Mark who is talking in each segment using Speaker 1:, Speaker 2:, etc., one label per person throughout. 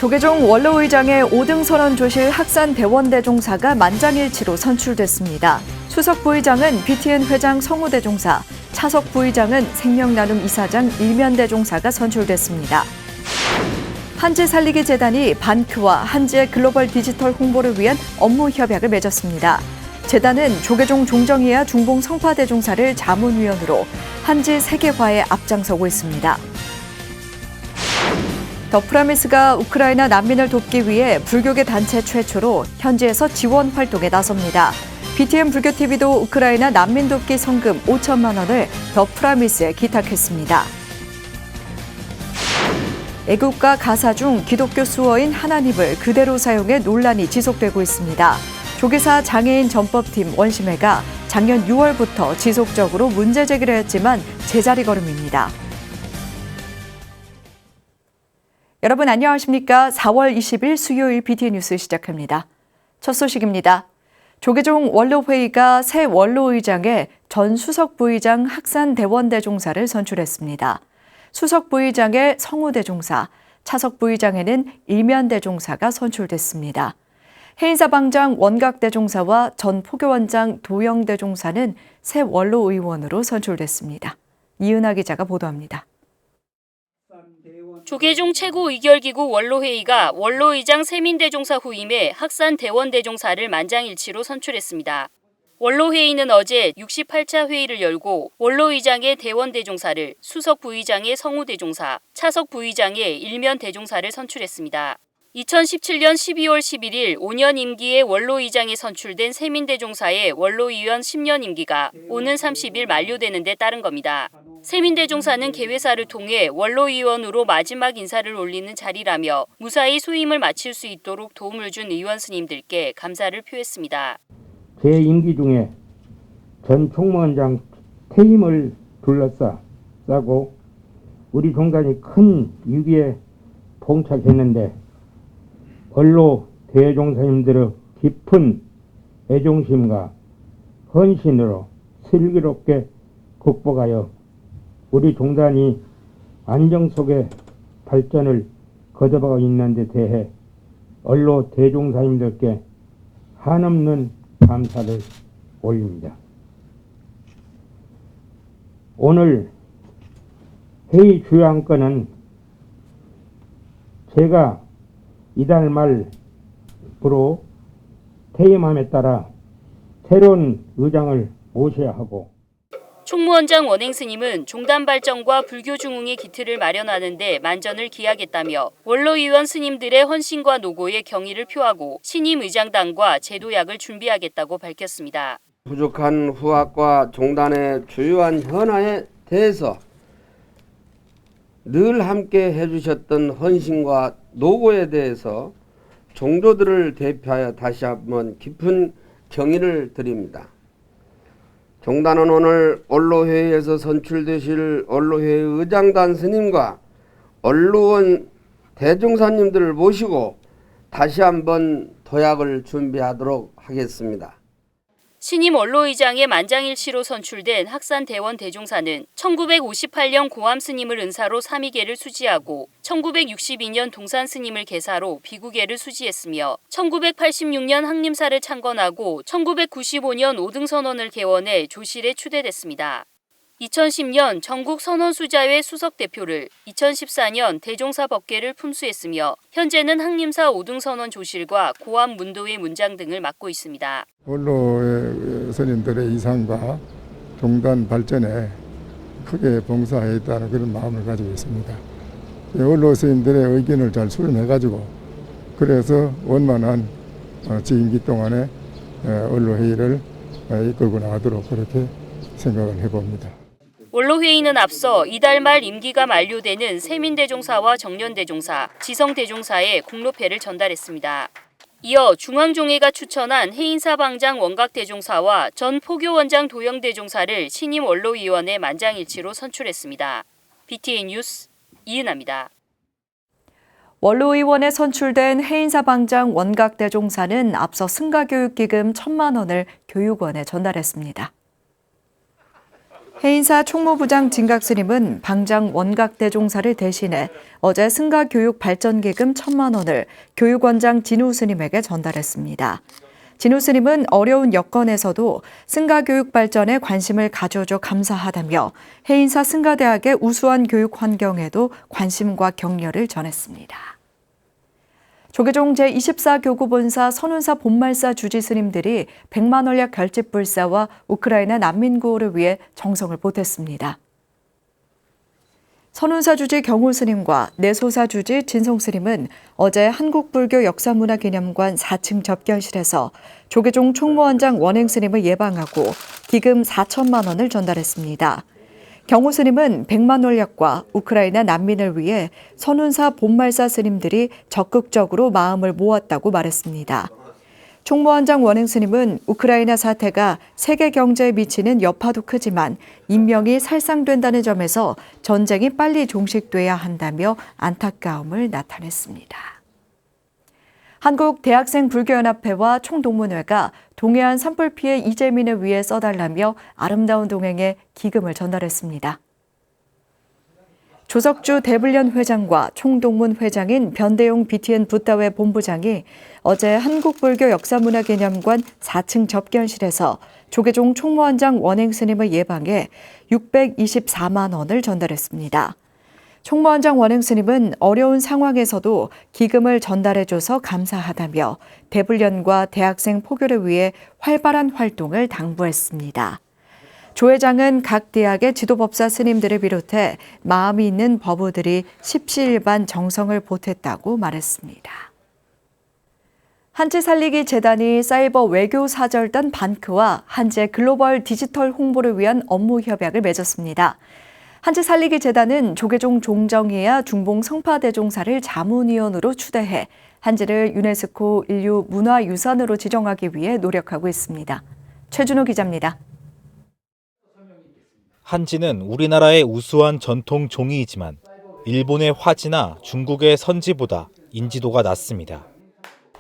Speaker 1: 조계종 원로의장의 5등 선언 조실 학산 대원대종사가 만장일치로 선출됐습니다. 수석 부의장은 BTN 회장 성우대종사, 차석 부의장은 생명나눔 이사장 일면대종사가 선출됐습니다. 한지 살리기 재단이 반크와 한지의 글로벌 디지털 홍보를 위한 업무 협약을 맺었습니다. 재단은 조계종 종정이야 중봉 성파대종사를 자문위원으로 한지 세계화에 앞장서고 있습니다. 더 프라미스가 우크라이나 난민을 돕기 위해 불교계 단체 최초로 현지에서 지원 활동에 나섭니다. BTN 불교TV도 우크라이나 난민 돕기 성금 5천만 원을 더 프라미스에 기탁했습니다. 애국가 가사 중 기독교 수어인 하나님을 그대로 사용해 논란이 지속되고 있습니다. 조계사 장애인 전법팀 원심회가 작년 6월부터 지속적으로 문제 제기를 했지만 제자리 걸음입니다. 여러분 안녕하십니까? 4월 20일 수요일 BTN 뉴스 시작합니다. 첫 소식입니다. 조계종 원로회의가 새 원로의장에 전 수석 부의장 학산 대원대종사를 선출했습니다. 수석 부의장에 성우대종사, 차석 부의장에는 일면대종사가 선출됐습니다. 해인사방장 원각대종사와 전 포교원장 도영대종사는 새 원로의원으로 선출됐습니다. 이은하 기자가 보도합니다.
Speaker 2: 조계종 최고의결기구 원로회의가 원로의장 세민대종사 후임에 학산 대원대종사를 만장일치로 선출했습니다. 원로회의는 어제 68차 회의를 열고 원로의장의 대원대종사를, 수석 부의장의 성우대종사, 차석 부의장의 일면대종사를 선출했습니다. 2017년 12월 11일 5년 임기의 원로의장에 선출된 세민대종사의 원로위원 10년 임기가 오는 30일 만료되는 데 따른 겁니다. 세민대종사는 개회사를 통해 원로위원으로 마지막 인사를 올리는 자리라며 무사히 소임을 마칠 수 있도록 도움을 준 의원 스님들께 감사를 표했습니다.
Speaker 3: 제 임기 중에 전 총무원장 퇴임을 둘러싸고 우리 종단이 큰 위기에 봉착했는데 원로 대종사님들의 깊은 애종심과 헌신으로 슬기롭게 극복하여 우리 종단이 안정 속에 발전을 거듭하고 있는 데 대해 원로 대종사님들께 한없는 감사를 올립니다. 오늘 회의 주요 안건은 제가 이달 말부로 퇴임함에 따라 새로운 의장을 모셔야 하고
Speaker 2: 총무원장 원행스님은 종단 발전과 불교 중흥의 기틀을 마련하는 데 만전을 기하겠다며 원로위원 스님들의 헌신과 노고에 경의를 표하고 신임 의장단과 제도약을 준비하겠다고 밝혔습니다.
Speaker 4: 부족한 후학과 종단의 주요한 현안에 대해서 늘 함께 해주셨던 헌신과 노고에 대해서 종도들을 대표하여 다시 한번 깊은 경의를 드립니다. 종단은 오늘 원로회의에서 선출되실 원로회의 의장단 스님과 원로원 대종사님들을 모시고 다시 한번 도약을 준비하도록 하겠습니다.
Speaker 2: 신임 원로의장의 만장일치로 선출된 학산 대원 대종사는 1958년 고암 스님을 은사로 삼위계를 수지하고 1962년 동산 스님을 계사로 비구계를 수지했으며 1986년 항림사를 창건하고 1995년 5등 선원을 개원해 조실에 추대됐습니다. 2010년 전국 선원수자회 수석 대표를, 2014년 대종사 법계를 품수했으며 현재는 항림사 5등 선원 조실과 고암 문도회 문장 등을 맡고 있습니다.
Speaker 5: 원로의 스님들의 이상과 종단 발전에 크게 봉사했다는 그런 마음을 가지고 있습니다. 원로 스님들의 의견을 잘 수렴해가지고 그래서 원만한 제 임기 동안에 원로회의를 이끌고 나가도록 그렇게 생각을 해봅니다.
Speaker 2: 원로회의는 앞서 이달 말 임기가 만료되는 세민대종사와 정련대종사, 지성대종사의 공로패를 전달했습니다. 이어 중앙종회가 추천한 해인사방장 원각대종사와 전 포교원장 도영대종사를 신임 원로위원회 만장일치로 선출했습니다. BTN 뉴스 이은하입니다.
Speaker 1: 원로의원에 선출된 해인사방장 원각대종사는 앞서 승가교육기금 1,000만 원을 교육원에 전달했습니다. 해인사 총무부장 진각스님은 방장 원각대종사를 대신해 어제 승가교육발전기금 1,000만 원을 교육원장 진우스님에게 전달했습니다. 진우스님은 어려운 여건에서도 승가교육 발전에 관심을 가져줘 감사하다며 해인사 승가대학의 우수한 교육 환경에도 관심과 격려를 전했습니다. 조계종 제24교구본사 선운사 본말사 주지스님들이 100만 원약 결집불사와 우크라이나 난민 구호를 위해 정성을 보탰습니다. 선운사 주지 경호스님과 내소사 주지 진성스님은 어제 한국불교역사문화기념관 4층 접견실에서 조계종 총무원장 원행스님을 예방하고 기금 4천만 원을 전달했습니다. 경호스님은 100만 원약과 우크라이나 난민을 위해 선운사 본말사 스님들이 적극적으로 마음을 모았다고 말했습니다. 총무원장 원행스님은 우크라이나 사태가 세계 경제에 미치는 여파도 크지만 인명이 살상된다는 점에서 전쟁이 빨리 종식돼야 한다며 안타까움을 나타냈습니다. 한국대학생불교연합회와 총동문회가 동해안 산불 피해 이재민을 위해 써달라며 아름다운 동행에 기금을 전달했습니다. 조석주 대불련 회장과 총동문 회장인 변대용 BTN 붓다회 본부장이 어제 한국불교역사문화기념관 4층 접견실에서 조계종 총무원장 원행스님을 예방해 624만 원을 전달했습니다. 총무원장 원행스님은 어려운 상황에서도 기금을 전달해줘서 감사하다며 대불련과 대학생 포교를 위해 활발한 활동을 당부했습니다. 조 회장은 각 대학의 지도법사 스님들을 비롯해 마음이 있는 법우들이 십시일반 정성을 보탰다고 말했습니다. 한지살리기 재단이 사이버 외교 사절단 반크와 한지의 글로벌 디지털 홍보를 위한 업무 협약을 맺었습니다. 한지살리기 재단은 조계종 종정이야 중봉 성파대종사를 자문위원으로 추대해 한지를 유네스코 인류 문화유산으로 지정하기 위해 노력하고 있습니다. 최준호 기자입니다.
Speaker 6: 한지는 우리나라의 우수한 전통 종이이지만 일본의 화지나 중국의 선지보다 인지도가 낮습니다.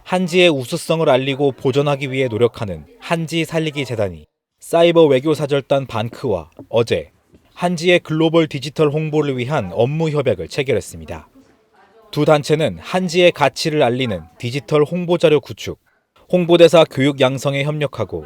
Speaker 6: 한지의 우수성을 알리고 보존하기 위해 노력하는 한지 살리기 재단이 사이버 외교 사절단 반크와 어제 한지의 글로벌 디지털 홍보를 위한 업무 협약을 체결했습니다. 두 단체는 한지의 가치를 알리는 디지털 홍보자료 구축, 홍보대사 교육 양성에 협력하고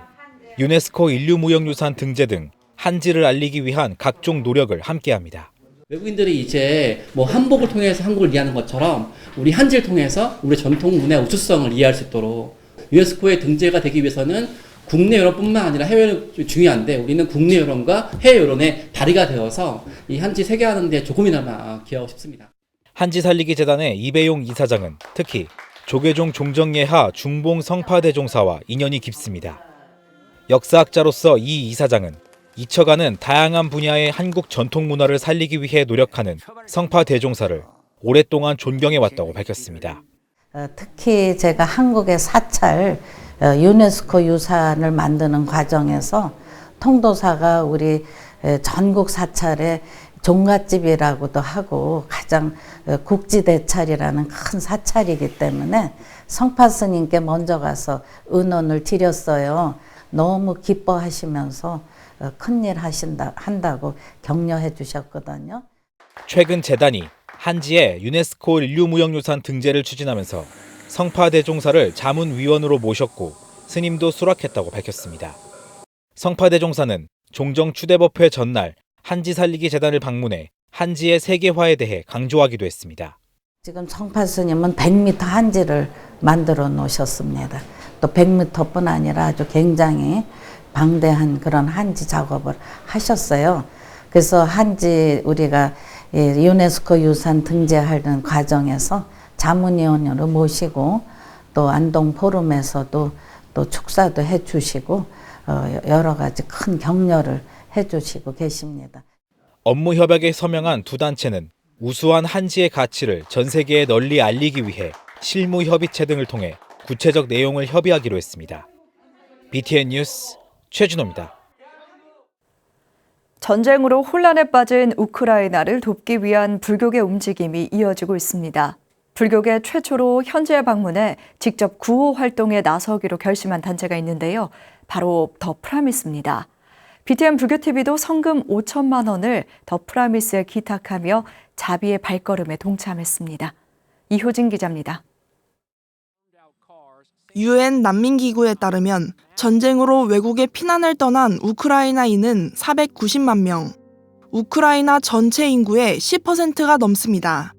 Speaker 6: 유네스코 인류무형유산 등재 등 한지를 알리기 위한 각종 노력을 함께합니다.
Speaker 7: 외국인들이 이제 한복을 통해서 한국을 이해하는 것처럼 우리 한지를 통해서 우리 전통 문화의 우수성을 이해할 수 있도록 유네스코에 등재가 되기 위해서는 국내 여론뿐만 아니라 해외 여론이 중요한데 우리는 국내 여론과 해외 여론의 다리가 되어서 이 한지 세계화하는 데 조금이나마 기여하고 싶습니다.
Speaker 6: 한지 살리기 재단의 이배용 이사장은 특히 조계종 종정예하 중봉 성파대종사와 인연이 깊습니다. 역사학자로서 이 이사장은 잊혀가는 다양한 분야의 한국 전통 문화를 살리기 위해 노력하는 성파대종사를 오랫동안 존경해왔다고 밝혔습니다.
Speaker 8: 특히 제가 한국의 사찰 유네스코 유산을 만드는 과정에서 통도사가 우리 전국 사찰의 종갓집이라고도 하고 가장 국지대찰이라는 큰 사찰이기 때문에 성파 스님께 먼저 가서 은원을 드렸어요. 너무 기뻐하시면서 큰일 한다고 격려해 주셨거든요.
Speaker 6: 최근 재단이 한지의 유네스코 인류무형유산 등재를 추진하면서 성파대종사를 자문위원으로 모셨고 스님도 수락했다고 밝혔습니다. 성파대종사는 종정 추대법회 전날 한지살리기 재단을 방문해 한지의 세계화에 대해 강조하기도 했습니다.
Speaker 8: 지금 성파 스님은 100m 한지를 만들어 놓으셨습니다. 또 100m뿐 아니라 아주 굉장히 방대한 그런 한지 작업을 하셨어요. 그래서 한지 우리가 유네스코 유산 등재하는 과정에서 자문위원으로 모시고 또 안동 포럼에서도 또 축사도 해주시고 여러 가지 큰 격려를 해주시고 계십니다.
Speaker 6: 업무 협약에 서명한 두 단체는 우수한 한지의 가치를 전 세계에 널리 알리기 위해 실무 협의체 등을 통해 구체적 내용을 협의하기로 했습니다. BTN 뉴스 최준호입니다.
Speaker 1: 전쟁으로 혼란에 빠진 우크라이나를 돕기 위한 불교계 움직임이 이어지고 있습니다. 불교계 최초로 현지에 방문해 직접 구호 활동에 나서기로 결심한 단체가 있는데요. 바로 더 프라미스입니다. BTN 불교TV도 성금 5천만 원을 더 프라미스에 기탁하며 자비의 발걸음에 동참했습니다. 이효진 기자입니다.
Speaker 9: UN 난민기구에 따르면 전쟁으로 외국에 피난을 떠난 우크라이나인은 490만 명, 우크라이나 전체 인구의 10%가 넘습니다.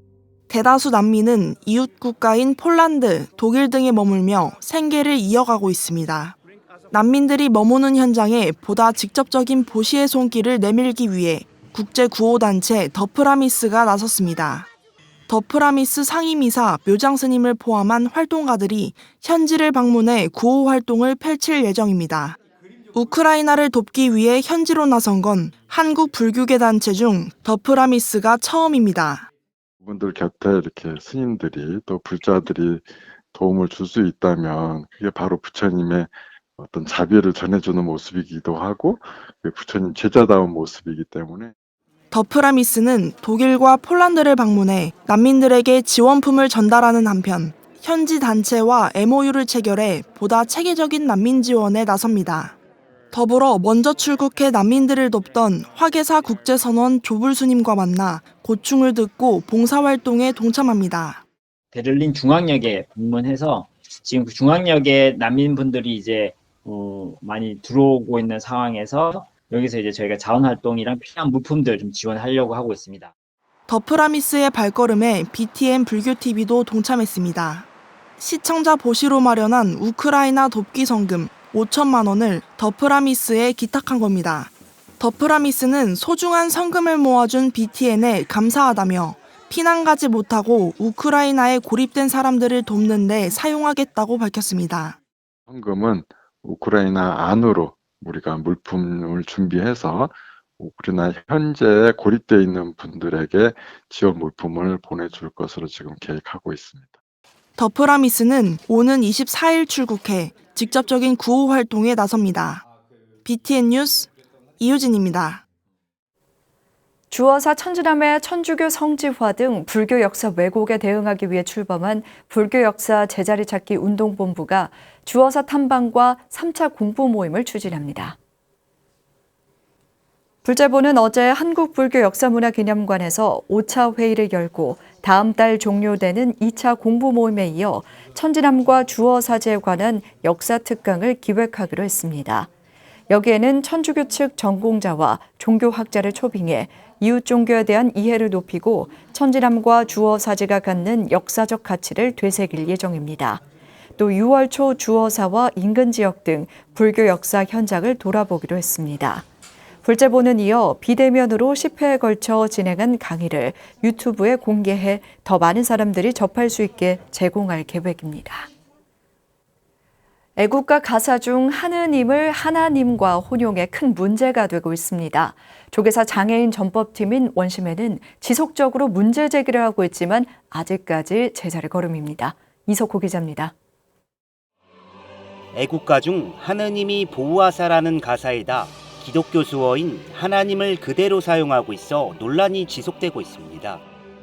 Speaker 9: 대다수 난민은 이웃 국가인 폴란드, 독일 등에 머물며 생계를 이어가고 있습니다. 난민들이 머무는 현장에 보다 직접적인 보시의 손길을 내밀기 위해 국제구호단체 더 프라미스가 나섰습니다. 더 프라미스 상임이사 묘장스님을 포함한 활동가들이 현지를 방문해 구호 활동을 펼칠 예정입니다. 우크라이나를 돕기 위해 현지로 나선 건 한국 불교계 단체 중 더 프라미스가 처음입니다.
Speaker 10: 분들 곁에 이렇게 스님들이 또 불자들이 도움을 줄 수 있다면 그게 바로 부처님의 어떤 자비를 전해주는 모습이기도 하고 부처님 제자다운 모습이기 때문에
Speaker 9: 더 프라미스는 독일과 폴란드를 방문해 난민들에게 지원품을 전달하는 한편 현지 단체와 MOU를 체결해 보다 체계적인 난민 지원에 나섭니다. 더불어 먼저 출국해 난민들을 돕던 화계사 국제선원 조불스님과 만나 고충을 듣고 봉사활동에 동참합니다.
Speaker 11: 베를린 중앙역에 방문해서 지금 그 중앙역에 난민분들이 이제 많이 들어오고 있는 상황에서 여기서 이제 저희가 자원활동이랑 필요한 물품들 좀 지원하려고 하고 있습니다.
Speaker 9: 더 프라미스의 발걸음에 BTN 불교TV도 동참했습니다. 시청자 보시로 마련한 우크라이나 돕기 성금 5천만 원을 더 프라미스에 기탁한 겁니다. 더 프라미스는 소중한 성금을 모아준 BTN에 감사하다며 피난 가지 못하고 우크라이나에 고립된 사람들을 돕는 데 사용하겠다고 밝혔습니다.
Speaker 10: 성금은 우크라이나 안으로 우리가 물품을 준비해서 우크라이나 현재 고립되어 있는 분들에게 지원 물품을 보내줄 것으로 지금 계획하고 있습니다.
Speaker 9: 더 프라미스는 오는 24일 출국해 직접적인 구호 활동에 나섭니다. BTN 뉴스 이효진입니다.
Speaker 1: 주어사 천지남의 천주교 성지화 등 불교 역사 왜곡에 대응하기 위해 출범한 불교 역사 제자리 찾기 운동본부가 주어사 탐방과 3차 공부 모임을 추진합니다. 불제보는 어제 한국불교역사문화기념관에서 5차 회의를 열고 다음 달 종료되는 2차 공부 모임에 이어 천지남과 주어사제에 관한 역사 특강을 기획하기로 했습니다. 여기에는 천주교 측 전공자와 종교학자를 초빙해 이웃 종교에 대한 이해를 높이고 천지남과 주어사제가 갖는 역사적 가치를 되새길 예정입니다. 또 6월 초 주어사와 인근 지역 등 불교 역사 현장을 돌아보기로 했습니다. 불제보는 이어 비대면으로 10회에 걸쳐 진행한 강의를 유튜브에 공개해 더 많은 사람들이 접할 수 있게 제공할 계획입니다. 애국가 가사 중 하느님을 하나님과 혼용해 큰 문제가 되고 있습니다. 조계사 장애인 전법팀인 원심회는 지속적으로 문제 제기를 하고 있지만 아직까지 제자리 걸음입니다. 이석호 기자입니다.
Speaker 12: 애국가 중 하느님이 보호하사라는 가사에다 기독교 수어인 하나님을 그대로 사용하고 있어 논란이 지속되고 있습니다.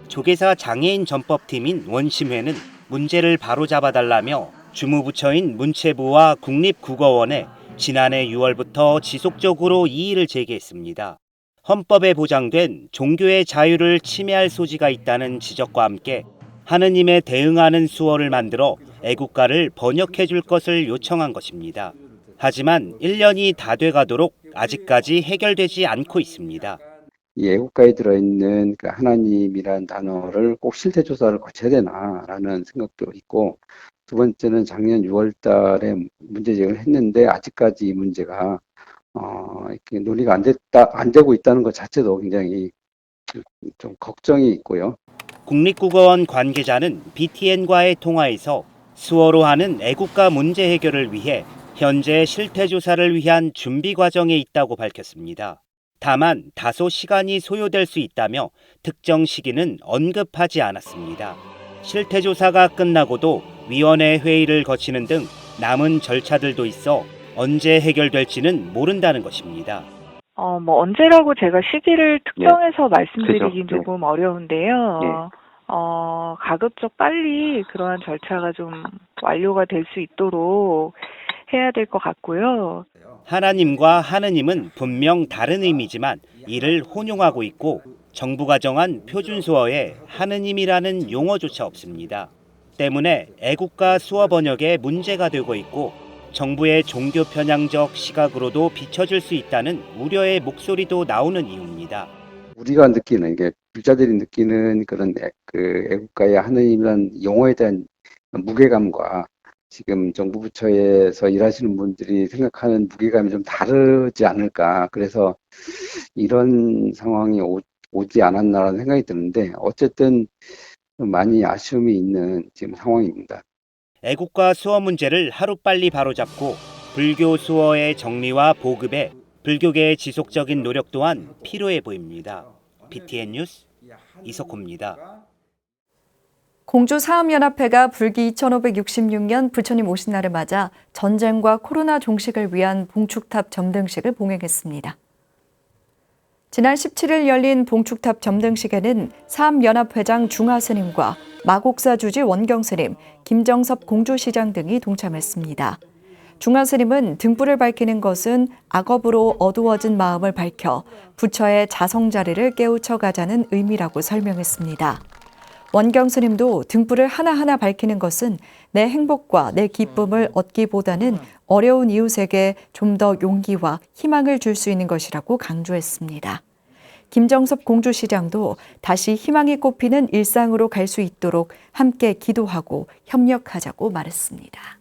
Speaker 12: 조계사 장애인 전법팀인 원심회는 문제를 바로잡아달라며 주무부처인 문체부와 국립국어원에 지난해 6월부터 지속적으로 이의를 제기했습니다. 헌법에 보장된 종교의 자유를 침해할 소지가 있다는 지적과 함께 하느님에 대응하는 수어를 만들어 애국가를 번역해 줄 것을 요청한 것입니다. 하지만 1년이 다 돼가도록 아직까지 해결되지 않고 있습니다.
Speaker 13: 이 애국가에 들어있는 그 하나님이라는 단어를 꼭 실태조사를 거쳐야 되나라는 생각도 있고, 두 번째는 작년 6월 달에 문제 제기를 했는데 아직까지 이 문제가 이렇게 논의가 안 되고 있다는 것 자체도 굉장히 좀 걱정이 있고요.
Speaker 12: 국립국어원 관계자는 BTN과의 통화에서 수어로 하는 애국가 문제 해결을 위해 현재 실태조사를 위한 준비 과정에 있다고 밝혔습니다. 다만 다소 시간이 소요될 수 있다며 특정 시기는 언급하지 않았습니다. 실태조사가 끝나고도 위원회 회의를 거치는 등 남은 절차들도 있어 언제 해결될지는 모른다는 것입니다.
Speaker 14: 언제라고 제가 시기를 특정해서 말씀드리긴
Speaker 13: 그죠.
Speaker 14: 조금 어려운데요. 가급적 빨리 그러한 절차가 좀 완료가 될 수 있도록 해야 될 것 같고요.
Speaker 12: 하나님과 하느님은 분명 다른 의미지만 이를 혼용하고 있고 정부가 정한 표준수어에 하느님이라는 용어조차 없습니다. 때문에 애국가 수어 번역에 문제가 되고 있고 정부의 종교 편향적 시각으로도 비춰질 수 있다는 우려의 목소리도 나오는 이유입니다.
Speaker 13: 우리가 느끼는 이게 불자들이 느끼는 그런 그 애국가의 하느님이라는 용어에 대한 무게감과 지금 정부 부처에서 일하시는 분들이 생각하는 무게감이 좀 다르지 않을까. 그래서 이런 상황이 오지 않았나라는 생각이 드는데 어쨌든 많이 아쉬움이 있는 지금 상황입니다.
Speaker 12: 애국가 수어 문제를 하루빨리 바로잡고 불교 수어의 정리와 보급에 불교계의 지속적인 노력 또한 필요해 보입니다. BTN 뉴스 이석호입니다.
Speaker 1: 공주사업연합회가 불기 2566년 부처님 오신 날을 맞아 전쟁과 코로나 종식을 위한 봉축탑 점등식을 봉행했습니다. 지난 17일 열린 봉축탑 점등식에는 사암연합회장 중하스님과 마곡사 주지 원경스님, 김정섭 공주시장 등이 동참했습니다. 중하스님은 등불을 밝히는 것은 악업으로 어두워진 마음을 밝혀 부처의 자성자리를 깨우쳐 가자는 의미라고 설명했습니다. 원경스님도 등불을 하나하나 밝히는 것은 내 행복과 내 기쁨을 얻기보다는 어려운 이웃에게 좀 더 용기와 희망을 줄 수 있는 것이라고 강조했습니다. 김정섭 공주시장도 다시 희망이 꽃피는 일상으로 갈 수 있도록 함께 기도하고 협력하자고 말했습니다.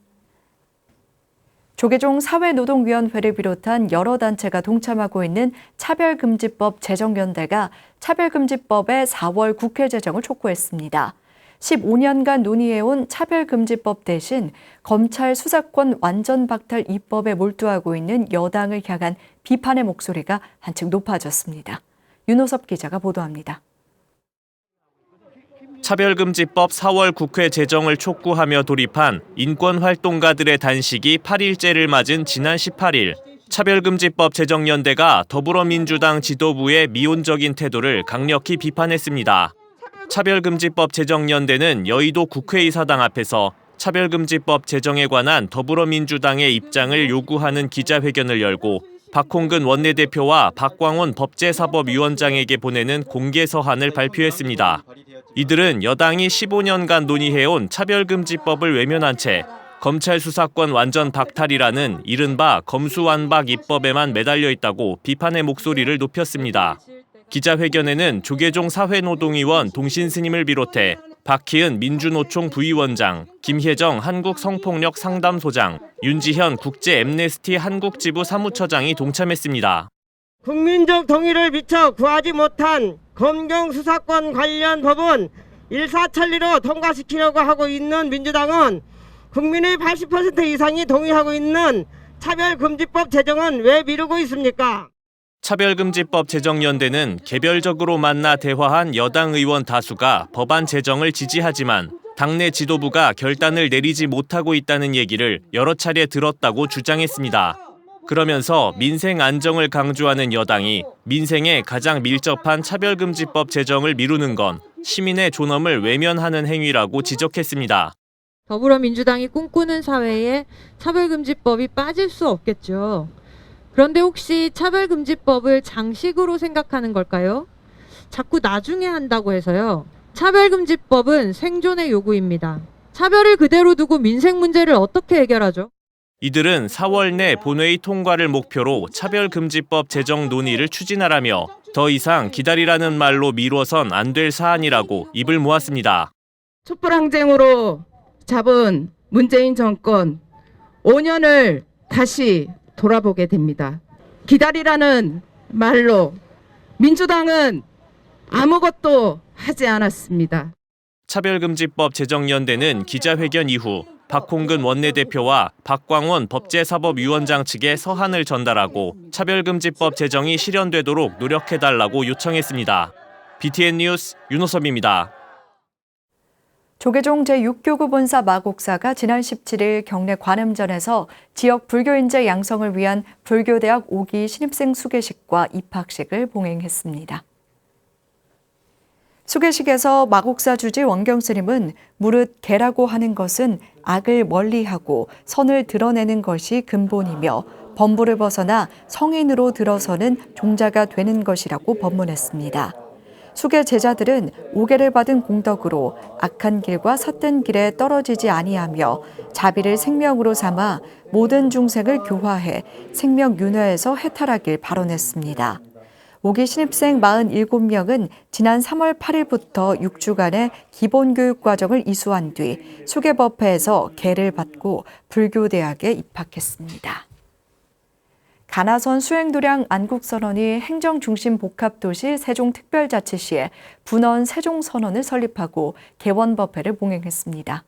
Speaker 1: 조계종 사회노동위원회를 비롯한 여러 단체가 동참하고 있는 차별금지법 제정연대가 차별금지법의 4월 국회 제정을 촉구했습니다. 15년간 논의해온 차별금지법 대신 검찰 수사권 완전 박탈 입법에 몰두하고 있는 여당을 향한 비판의 목소리가 한층 높아졌습니다. 윤호섭 기자가 보도합니다.
Speaker 15: 차별금지법 4월 국회 제정을 촉구하며 돌입한 인권활동가들의 단식이 8일째를 맞은 지난 18일, 차별금지법 제정연대가 더불어민주당 지도부의 미온적인 태도를 강력히 비판했습니다. 차별금지법 제정연대는 여의도 국회의사당 앞에서 차별금지법 제정에 관한 더불어민주당의 입장을 요구하는 기자회견을 열고 박홍근 원내대표와 박광온 법제사법위원장에게 보내는 공개 서한을 발표했습니다. 이들은 여당이 15년간 논의해온 차별금지법을 외면한 채 검찰 수사권 완전 박탈이라는 이른바 검수완박 입법에만 매달려 있다고 비판의 목소리를 높였습니다. 기자회견에는 조계종 사회노동위원 동신스님을 비롯해 박희은 민주노총 부위원장, 김혜정 한국성폭력 상담소장, 윤지현 국제앰네스티 한국지부 사무처장이 동참했습니다.
Speaker 16: 국민적 동의를 미처 구하지 못한 검경 수사권 관련 법은 일사천리로 통과시키려고 하고 있는 민주당은 국민의 80% 이상이 동의하고 있는 차별금지법 제정은 왜 미루고 있습니까?
Speaker 15: 차별금지법 제정연대는 개별적으로 만나 대화한 여당 의원 다수가 법안 제정을 지지하지만 당내 지도부가 결단을 내리지 못하고 있다는 얘기를 여러 차례 들었다고 주장했습니다. 그러면서 민생 안정을 강조하는 여당이 민생에 가장 밀접한 차별금지법 제정을 미루는 건 시민의 존엄을 외면하는 행위라고 지적했습니다.
Speaker 17: 더불어민주당이 꿈꾸는 사회에 차별금지법이 빠질 수 없겠죠. 그런데 혹시 차별금지법을 장식으로 생각하는 걸까요? 자꾸 나중에 한다고 해서요. 차별금지법은 생존의 요구입니다. 차별을 그대로 두고 민생 문제를 어떻게 해결하죠?
Speaker 15: 이들은 4월 내 본회의 통과를 목표로 차별금지법 제정 논의를 추진하라며 더 이상 기다리라는 말로 미뤄선 안 될 사안이라고 입을 모았습니다.
Speaker 18: 촛불항쟁으로 잡은 문재인 정권 5년을 다시 돌아보게 됩니다. 기다리라는 말로 민주당은 아무것도 하지 않았습니다.
Speaker 15: 차별금지법 제정연대는 기자회견 이후 박홍근 원내대표와 박광원 법제사법위원장 측에 서한을 전달하고 차별금지법 제정이 실현되도록 노력해달라고 요청했습니다. BTN 뉴스 윤호섭입니다.
Speaker 1: 조계종 제6교구 본사 마곡사가 지난 17일 경내 관음전에서 지역 불교인재 양성을 위한 불교대학 5기 신입생 수계식과 입학식을 봉행했습니다. 수계식에서 마곡사 주지 원경 스님은 무릇 개라고 하는 것은 악을 멀리하고 선을 드러내는 것이 근본이며 범부를 벗어나 성인으로 들어서는 종자가 되는 것이라고 법문했습니다. 수계 제자들은 오계를 받은 공덕으로 악한 길과 삿된 길에 떨어지지 아니하며 자비를 생명으로 삼아 모든 중생을 교화해 생명 윤회에서 해탈하길 발언했습니다. 오기 신입생 47명은 지난 3월 8일부터 6주간의 기본교육 과정을 이수한 뒤 수계법회에서 계를 받고 불교대학에 입학했습니다. 가나선 수행도량 안국선언이 행정중심 복합도시 세종특별자치시에 분원 세종선언을 설립하고 개원법회를 봉행했습니다.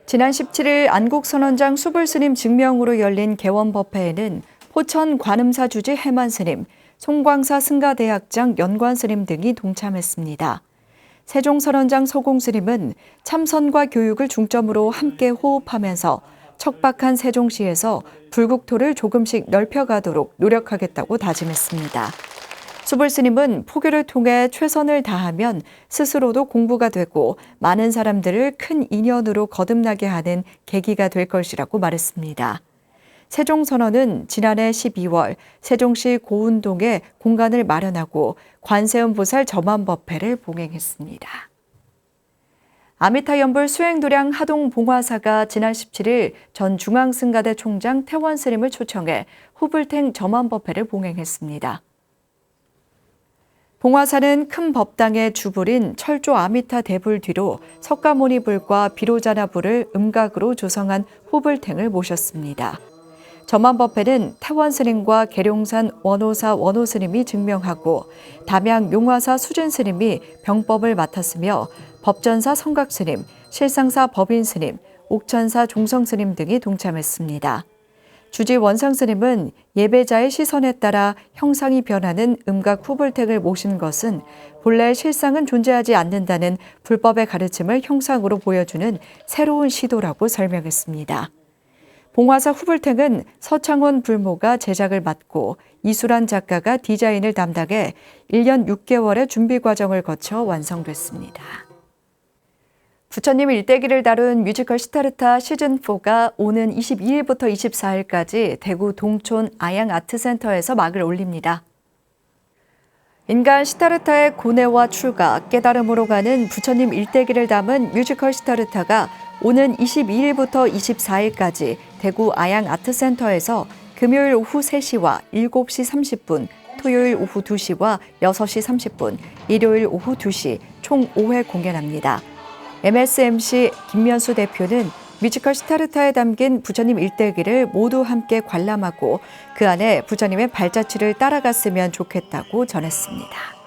Speaker 1: 지난 17일 안국선언장 수불스님 증명으로 열린 개원법회에는 포천 관음사 주지 해만스님, 송광사 승가대학장 연관스님 등이 동참했습니다. 세종선언장 서공스님은 참선과 교육을 중점으로 함께 호흡하면서 척박한 세종시에서 불국토를 조금씩 넓혀가도록 노력하겠다고 다짐했습니다. 수불스님은 포교를 통해 최선을 다하면 스스로도 공부가 되고 많은 사람들을 큰 인연으로 거듭나게 하는 계기가 될 것이라고 말했습니다. 세종선언은 지난해 12월 세종시 고운동에 공간을 마련하고 관세음보살 점안법회를 봉행했습니다. 아미타 연불 수행도량 하동 봉화사가 지난 17일 전 중앙승가대 총장 태원스님을 초청해 후불탱 점안법회를 봉행했습니다. 봉화사는 큰 법당의 주불인 철조 아미타 대불 뒤로 석가모니불과 비로자나불을 음각으로 조성한 후불탱을 모셨습니다. 점안법회는 태원스님과 계룡산 원호사 원호스님이 증명하고 담양 용화사 수진스님이 병법을 맡았으며 법전사 성각스님, 실상사 법인스님, 옥천사 종성스님 등이 동참했습니다. 주지 원상스님은 예배자의 시선에 따라 형상이 변하는 음각 후불택을 모신 것은 본래 실상은 존재하지 않는다는 불법의 가르침을 형상으로 보여주는 새로운 시도라고 설명했습니다. 봉화사 후불택은 서창원 불모가 제작을 맡고 이수란 작가가 디자인을 담당해 1년 6개월의 준비 과정을 거쳐 완성됐습니다. 부처님 일대기를 다룬 뮤지컬 시타르타 시즌4가 오는 22일부터 24일까지 대구 동촌 아양아트센터에서 막을 올립니다. 인간 시타르타의 고뇌와 출가, 깨달음으로 가는 부처님 일대기를 담은 뮤지컬 시타르타가 오는 22일부터 24일까지 대구 아양아트센터에서 금요일 오후 3시와 7시 30분, 토요일 오후 2시와 6시 30분, 일요일 오후 2시 총 5회 공연합니다. MSMC 김면수 대표는 뮤지컬 시타르타에 담긴 부처님 일대기를 모두 함께 관람하고 그 안에 부처님의 발자취를 따라갔으면 좋겠다고 전했습니다.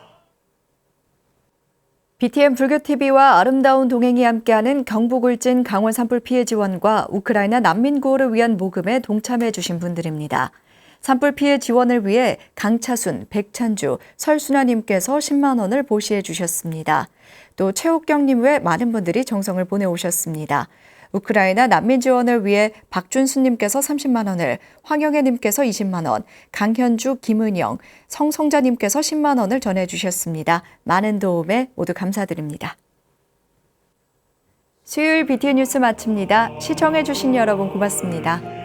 Speaker 1: BTN 불교TV와 아름다운 동행이 함께하는 경북울진 강원 산불 피해 지원과 우크라이나 난민 구호를 위한 모금에 동참해 주신 분들입니다. 산불 피해 지원을 위해 강차순, 백찬주, 설순아님께서 10만 원을 보시해 주셨습니다. 또 최옥경님 외 많은 분들이 정성을 보내오셨습니다. 우크라이나 난민 지원을 위해 박준수님께서 30만 원을, 황영애님께서 20만 원, 강현주, 김은영, 성성자님께서 10만 원을 전해주셨습니다. 많은 도움에 모두 감사드립니다. 수요일 BTN 뉴스 마칩니다. 시청해주신 여러분 고맙습니다.